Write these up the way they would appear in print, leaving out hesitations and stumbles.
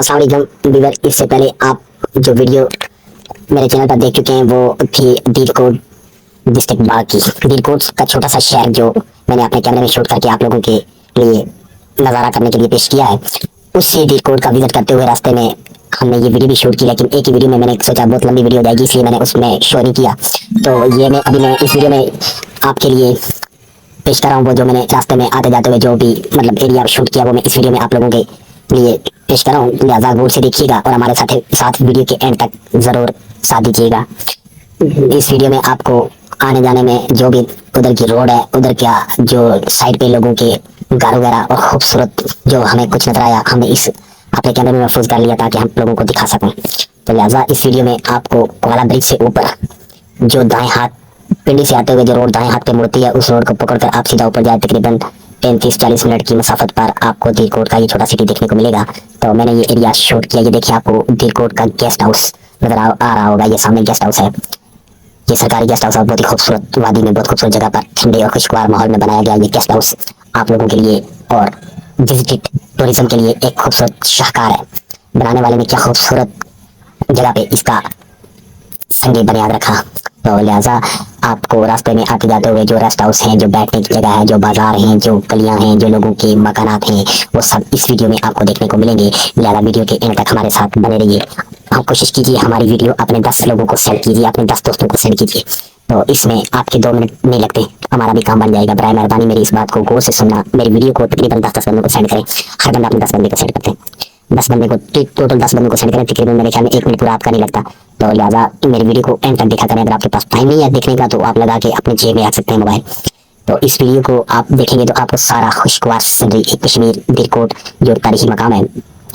अस्सलाम वालेकुम व्यूअर, इससे पहले आप जो वीडियो मेरे चैनल पर देख चुके हैं वो थी दीलकोट डिस्ट्रिक्ट बाग की। दीलकोट का छोटा सा शहर जो मैंने अपने कैमरे में शूट करके आप लोगों के लिए नज़ारा करने के लिए पेश किया है, उसी दीलकोट का विजिट करते हुए रास्ते में हमने ये वीडियो भी शूट की, लेकिन एक ही वीडियो में मैंने सोचा बहुत लंबी वीडियो हो जाएगी, इसलिए मैंने उसमें शो नहीं किया। तो ये मैं इस वीडियो में आपके लिए पेश कर रहा हूँ। वो जो मैंने रास्ते में आते जाते हुए जो भी मतलब एरिया शूट किया वो मैं इस वीडियो में आप लोगों के लिए पेश कर रहा हूँ। लिहाजा गौर से देखिएगा और हमारे साथ वीडियो के एंड तक ज़रूर साथ दीजिएगा। इस वीडियो में आपको आने जाने में जो भी उधर की रोड है, उधर क्या जो साइड पे लोगों के घर वगैरह और खूबसूरत जो हमें कुछ नजर आया, हमने इस अपने कैमरे में महफूज कर लिया ताकि हम लोगों को दिखा सकें। तो लिहाजा इस वीडियो में आपको कोला ब्रिज से ऊपर जो दाएं हाथ पिंडी से आते हुए जो रोड दाएं हाथ पे मुड़ती है, उस रोड को पकड़कर आप सीधा ऊपर जाए, तकरीबन 35-40 मिनट की मसाफत पर आपको दीलकोट का ये छोटा सिटी देखने को मिलेगा। तो मैंने ये एरिया शूट किया। ये देखिए, आपको दीलकोट का गेस्ट हाउस नजर आ रहा होगा। ये सामने गेस्ट हाउस है, ये सरकारी गेस्ट हाउस है। बहुत ही खूबसूरत वादी में बहुत खूबसूरत जगह पर ठंडे और खुशगवार माहौल में बनाया गया ये गेस्ट हाउस आप लोगों के लिए और विजिट टूरिज्म के लिए एक खूबसूरत शाहकार है। बनाने वाले ने क्या खूबसूरत जगह पे इसका संगे बुनियाद रखा। तो लिहाजा आपको रास्ते में आते जाते हुए जो रेस्ट हाउस हैं, जो बैठने की जगह है, जो बाजार हैं, जो गलियां हैं, जो लोगों के मकानात हैं, वो सब इस वीडियो में आपको देखने को मिलेंगे। लिहाजा वीडियो के एंड तक हमारे साथ बने रहिए। आप कोशिश कीजिए हमारी वीडियो अपने 10 लोगों को सेंड कीजिए, अपने 10 दोस्तों को सेंड कीजिए। तो इसमें आपके 2 मिनट नहीं लगते, हमारा भी काम बन जाएगा। बराए मेहरबानी मेरी इस बात को गौर से सुनना। मेरी वीडियो को तकरीबन 10-10 बंदों को सेंड करें। हर बंदा अपने 10 बंदे को सेंड करते हैं। 10 बंदे को टोटल 10 बंदों को सेंड करें। तकरीबन मेरे ख्याल में 1 मिनट पूरा आपका नहीं लगता। तो लिहाजा मेरी वीडियो को एंड तक देखा करें। अगर आपके पास टाइम नहीं है देखने का तो आप लगा के अपने जेब में रख सकते हैं मोबाइल। तो इस वीडियो को आप देखेंगे तो आपको सारा खुशगवार सीनरी कश्मीर दीलकोट जो तारीखी मकाम है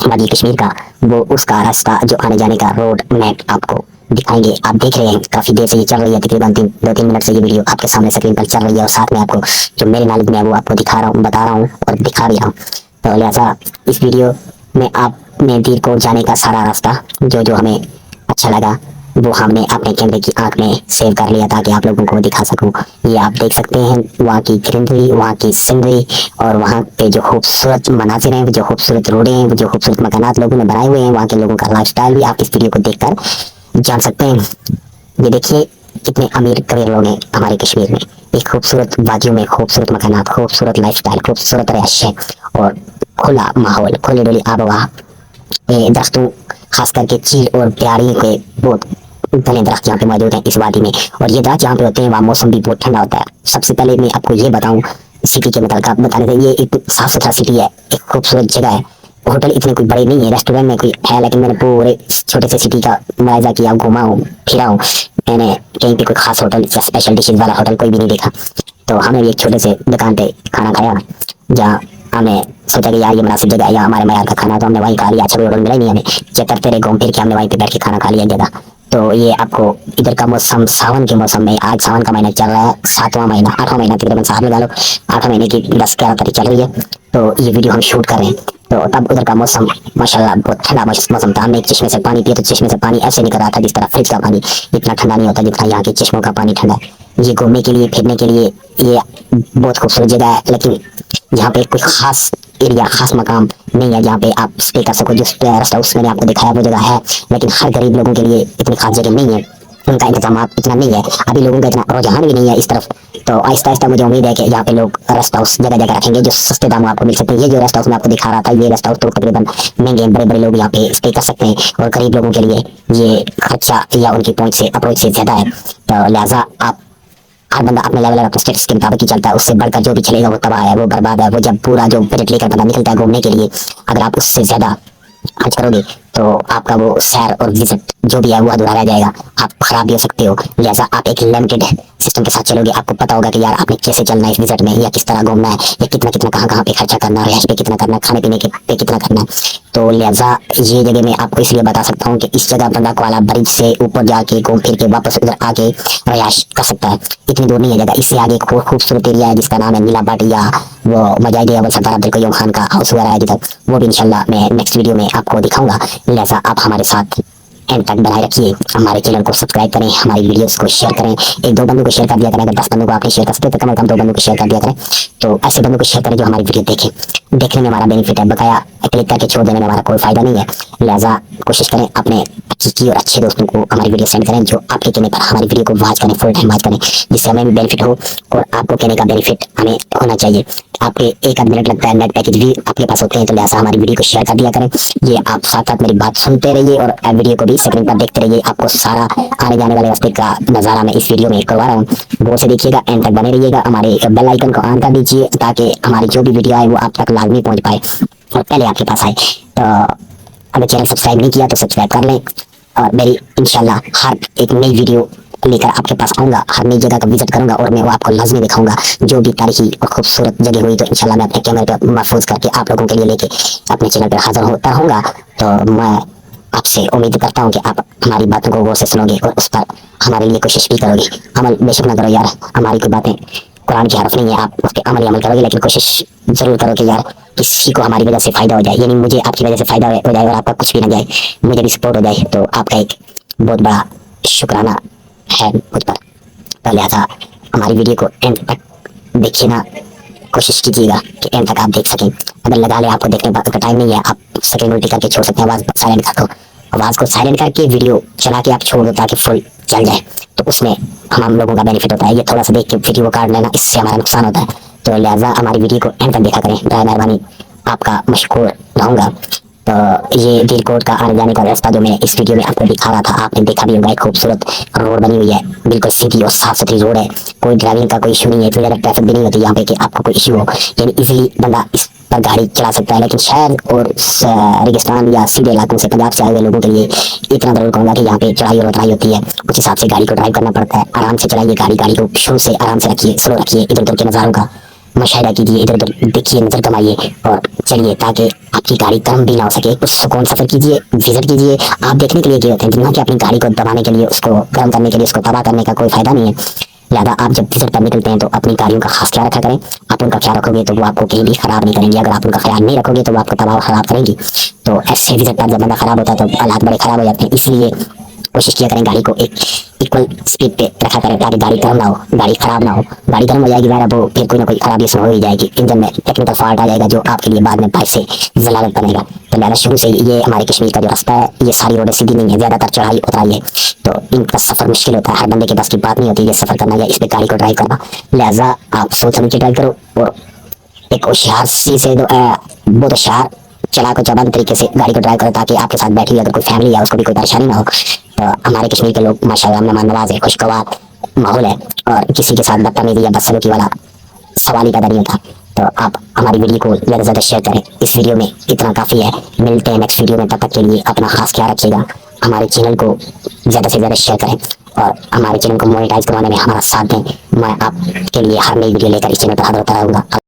वादी कश्मीर का, वो उसका रास्ता जो आने जाने का रोड मैप आपको दिखाएंगे। आप देख रहे हैं काफी देर से ये चल रही है, तकरीबन 2-3 मिनट से ये वीडियो आपके सामने स्क्रीन पर चल रही है और साथ में आपको जो मेरे नॉलेज में है वो आपको दिखा रहा हूँ, बता रहा हूँ और दिखा भी रहा हूँ। तो लिहाजा इस वीडियो में आपने दीलकोट जाने का सारा रास्ता जो हमें अच्छा लगा वो हमने अपने कैमरे की आंख में सेव कर लिया ताकि आप लोगों को दिखा सकूं। ये आप देख सकते हैं वहाँ की ग्रीनरी, वहाँ की सीनरी और वहाँ पे जो खूबसूरत मनाजिर हैं, जो खूबसूरत रोडें हैं, जो खूबसूरत मकानात लोगों ने बनाए हुए हैं, वहाँ के लोगों का लाइफस्टाइल भी आप इस वीडियो को देखकर जान सकते हैं। ये देखिए कितने अमीर कबीर लोग हैं हमारे कश्मीर में। एक खूबसूरत वादियों में खूबसूरत मकानात, खूबसूरत लाइफस्टाइल, खूबसूरत रहायश और खुला माहौल, खुली डुली आबोहवा, दरख्तों खास करके चील और प्यारी के बहुत घने दरख्त यहाँ पे मौजूद हैं इस वादी में। और ये दरख्त जहाँ पे होते हैं वहाँ मौसम भी बहुत ठंडा होता है। सबसे पहले मैं आपको ये बताऊँ सिटी के मतलब बताने से, ये एक साफ सुथरा सिटी है, एक खूबसूरत जगह है। होटल इतने कोई बड़े नहीं है, रेस्टोरेंट में कोई है, लेकिन मैंने पूरे छोटे से सिटी का मुआयजा किया, घूमा हूँ, फिरा हूँ। मैंने कहीं पे कोई खास होटल या स्पेशल डिशेज वाला होटल कोई भी नहीं देखा। तो हमने भी एक छोटे से दुकान पे खाना खाया, जहाँ हमने सोचा कि यार ये मुनासिब जगह है, यहाँ हमारे मैयार का खाना, तो हमने वहीं खा लिया। अच्छा होटल मिला ही नहीं हमें, चेक करते रहे, घूम फिर के हमने वहीं पे बैठ के खाना खा लिया जगह। तो ये आपको इधर का मौसम सावन के मौसम में, आज सावन का महीना चल रहा है, 7वां महीना 8वां महीना तकरीबन, साथ में डालो 8वें महीने की 10-11 तारीख चल रही है। तो ये वीडियो हम शूट कर रहे हैं। तो तब उधर का मौसम माशाल्लाह बहुत ठंडा मौसम था। हमने एक चश्मे से पानी पिया तो चश्मे से पानी ऐसे निकल रहा था जिस तरह फ्रिज का पानी, इतना ठंडा नहीं होता जितना यहाँ के चश्मों का पानी ठंडा है। ये घूमने के लिए, फिरने के लिए ये बहुत खूबसूरत जगह है, लेकिन यहाँ पे कोई खास एरिया, खास मकाम नहीं है जहाँ पे आप स्टे कर सको। जो रेस्ट हाउस मैंने आपको दिखाया वो जगह है, लेकिन हर गरीब लोगों के लिए इतनी खास जगह नहीं है, उनका इंतजाम इतना नहीं है, अभी लोगों का इतना रुझान भी नहीं है इस तरफ। तो आहिस्ता आहिस्ता मुझे उम्मीद है कि यहाँ पे लोग रेस्ट हाउस जगह जगह रखेंगे जो सस्ते दाम आपको मिल सकते हैं। ये जो रेस्ट हाउस मैं आपको दिखा रहा था, ये रेस्ट हाउस तो तकरीबन महंगे, बड़े बड़े लोग यहाँ पे स्टे कर सकते हैं और गरीब लोगों के लिए ये खर्चा या उनकी पहुंच से अप्रोच से ज्यादा है। तो लिहाजा आप हर बंदा अपने लेवल अपने स्टेटस के मुताबिक ही चलता है। उससे बढ़कर जो भी चलेगा वो तबाह है, वो बर्बाद है। वो जब पूरा जो बजट लेकर बंदा निकलता है घूमने के लिए, अगर आप उससे ज्यादा खर्च करोगे तो आपका वो सैर और विजिट जो भी है वो अधूरा रह जाएगा, आप खराब भी हो सकते हो। लिहाजा आप एक लिमिटेड सिस्टम के साथ चलोगे, आपको पता होगा कि यार आपने कैसे चलना है इस विजिट में, या किस तरह घूमना है, या कितना कितना कहाँ पे खर्चा करना है, रिहाइश पे कितना करना है, खाने पीने के पे कितना करना है। तो लिहाजा ये जगह मैं आपको इसलिए बता सकता हूँ कि इस जगह बंदा कोला ब्रिज से ऊपर जाके घूम फिर के वापस उधर आके रिहाइश कर सकता है। इतनी दूर नहीं है जगह। इससे आगे एक खूबसूरत एरिया है जिसका नाम है नीला बाटी, या वो मजाइद अव्वल सरदार अब्दुल कयूम खान का हाउस वगैरह है जिधर, वो भी इंशाल्लाह मैं नेक्स्ट वीडियो में आपको दिखाऊंगा। लिहाजा आप हमारे साथ एंड तक बनाए रखिए। हमारे चैनल को सब्सक्राइब करें, हमारी वीडियोस को शेयर करें, एक दो बंदों को शेयर कर दिया करें। अगर 10 बंदों को आपने शेयर कर सकते तो कम से कम 2 बंदों को शेयर कर दिया करें। तो ऐसे बंदों को शेयर करें जो हमारी वीडियो देखें। देखने में हमारा बेनिफिट है, बकाया क्लिक करके छोड़ देने में हमारा कोई फायदा नहीं है। लिहाजा कोशिश करें अपने हकीकी और अच्छे दोस्तों को हमारी वीडियो सेंड करें जो आपके कहने पर हमारी वीडियो को वॉच करें, फुल टाइम वॉच करें, जिससे हमें भी बेनिफिट हो और आपको कहने का बेनिफिट हमें होना चाहिए। आपके 1 मिनट लगता है, नेट पैकेज भी आपके पास होते हैं, तो लिहाजा हमारी वीडियो को शेयर कर दिया करें। ये आप साथ साथ मेरी बात सुनते रहिए और वीडियो को भी स्क्रीन पर देखते रहिए। आपको सारा आने जाने वाले रास्ते का नज़ारा मैं इस वीडियो में करवा रहा हूँ। गौर से देखिएगा, एंड तक बने रहिएगा। हमारे बेल आइकन को ऑन कर दीजिए ताकि हमारी जो भी वीडियो आए वो आप तक लाजमी पहुँच पाए और पहले आपके पास आए। तो अगर चैनल सब्सक्राइब नहीं किया तो सब्सक्राइब कर लें और मेरी इंशाल्लाह हर एक नई वीडियो लेकर आपके पास आऊंगा, हर नई जगह का विजिट करूंगा और मैं वो आपको लाजमी दिखाऊंगा। जो भी तारीखी और खूबसूरत जगह हुई तो इंशाल्लाह मैं अपने कैमरे पे महफूज करके आप लोगों के लिए लेके अपने चैनल पर हाजिर होता रहूंगा। तो मैं आपसे उम्मीद करता हूँ कि आप हमारी बातों को गौर से सुनोगे और उस पर हमारे लिए कोशिश भी करोगे। अमल बेशक ना करो यार, हमारी कोई बातें कुरान की हरफ नहीं है, आप उसके अमल करोगे, लेकिन कोशिश जरूर करो कि यार किसी को हमारी वजह से फायदा हो जाए, यानी मुझे आपकी वजह से फायदा हो जाए और आपका कुछ भी ना जाए, मुझे भी सपोर्ट हो जाए। तो आपका एक बहुत बड़ा शुक्राना है मुझ पर। तो लिहाजा हमारी वीडियो को एंड तक देखिए ना, कोशिश कीजिएगा कि एंड तक आप देख सकें। अगर लगा ले आपको देखने का टाइम नहीं है, आप स्क्रीन उल्टी करके छोड़ सकते हैं, आवाज़ साइलेंट कर दो, आवाज़ को साइलेंट करके वीडियो चला के आप छोड़ दो ताकि फुल चल जाए। तो उसमें हम लोगों का बेनिफिट होता है। ये थोड़ा सा देख के वीडियो काट लेना, इससे हमारा नुकसान होता है। तो लिहाजा हमारी वीडियो को एंड तक देखा करें, बराए मेहरबानी आपका मशकूर रहूँगा। तो ये दिल कोट का आने जाने का रास्ता जो मैं इस वीडियो में आपको दिखा रहा था, आपने देखा भी होगा। एक खूबसूरत रोड बनी हुई है, बिल्कुल सीधी और साफ सुथरी रोड है, कोई ड्राइविंग का कोई इशू नहीं है, फिर ज़्यादा ट्रैफिक भी नहीं होती यहाँ पे कि आपको कोई इशू हो, यानी इजीली बंदा इस पर गाड़ी चला सकता है। लेकिन शहर और रेगिस्तान या सीधे इलाकों से पंजाब से आए हुए लोगों के लिए इतना जरूर कहूँगा कि यहाँ पे चढ़ाई और उतराई होती है, उस हिसाब से गाड़ी को ड्राइव करना पड़ता है। आराम से चलाइए गाड़ी को शुरू से आराम से रखिए, स्लो रखिए, इधर उधर के नज़ारों का मुशाहिदा कीजिए, इधर उधर देखिए, नजर कमाइए और चलिए ताकि आपकी गाड़ी गर्म भी ना हो सके। कुछ सुकून सफर कीजिए, विजिट कीजिए। आप देखने के लिए गए होते हैं, दुनिया की अपनी गाड़ी को दबाने के लिए, उसको गर्म करने के लिए, उसको तबाह करने का कोई फायदा नहीं है। लिहाजा आप जब विजिट पर निकलते हैं तो अपनी गाड़ियों का खास ख्याल रखा करें। आप उनका ख्याल रखोगे तो वो आपको कहीं भी खराब नहीं करेंगे, अगर आप उनका ख्याल नहीं रखोगे तो वो आपको तबाह खराब करेंगी। तो ऐसे विजिट पर जब बंदा खराब होता है तो हालात बड़े खराब हो जाते हैं। इसलिए कोशिश किया करें गाड़ी को एक इक्वल स्पीड पे रखा करें ताकि गाड़ी गर्म ना हो, गाड़ी खराब ना हो। गाड़ी गर्म हो जाएगी वो फिर कोई ना कोई खराबी इसमें हो ही जाएगी, इंजन में टेक्निकल फॉल्ट आ जाएगा जो आपके लिए बाद में बाइक से जलालत बनेगा। तो लिहाजा शुरू से ये हमारे कश्मीर का जो रास्ता है, ये सारी रोडें सीधी नहीं है, ज़्यादातर चढ़ाई उतराई है, तो इनका सफ़र मुश्किल होता है। हर बंदे के पास की बात नहीं होती ये सफ़र करना या इस पर गाड़ी को ड्राइव करना। लिहाजा आप सोच समझ के ड्राइव करो और एक होशियार सी से बहुत होशियार चला को चौबंद तरीके से गाड़ी को ड्राइव करो ताकि आपके साथ बैठी हुई अगर कोई फैमिली है उसको भी कोई परेशानी ना हो। तो हमारे कश्मीर के लोग माशाल्लाह मेहमान नवाज है, खुशगवार माहौल है और किसी के साथ बदतमीजी या बदसलूकी वाला सवाल ही पैदा नहीं होता। तो आप हमारी वीडियो को ज़्यादा से ज़्यादा शेयर करें। इस वीडियो में इतना काफ़ी है, मिलते हैं नेक्स्ट वीडियो में, तब तक के लिए अपना खास ख्याल रखिएगा। हमारे चैनल को ज़्यादा से ज़्यादा शेयर करें और हमारे चैनल को मोनेटाइज करवाने में हमारा साथ दें। मैं आपके लिए हर नई वीडियो लेकर इस चैनल पर हाजिर होता रहूँगा।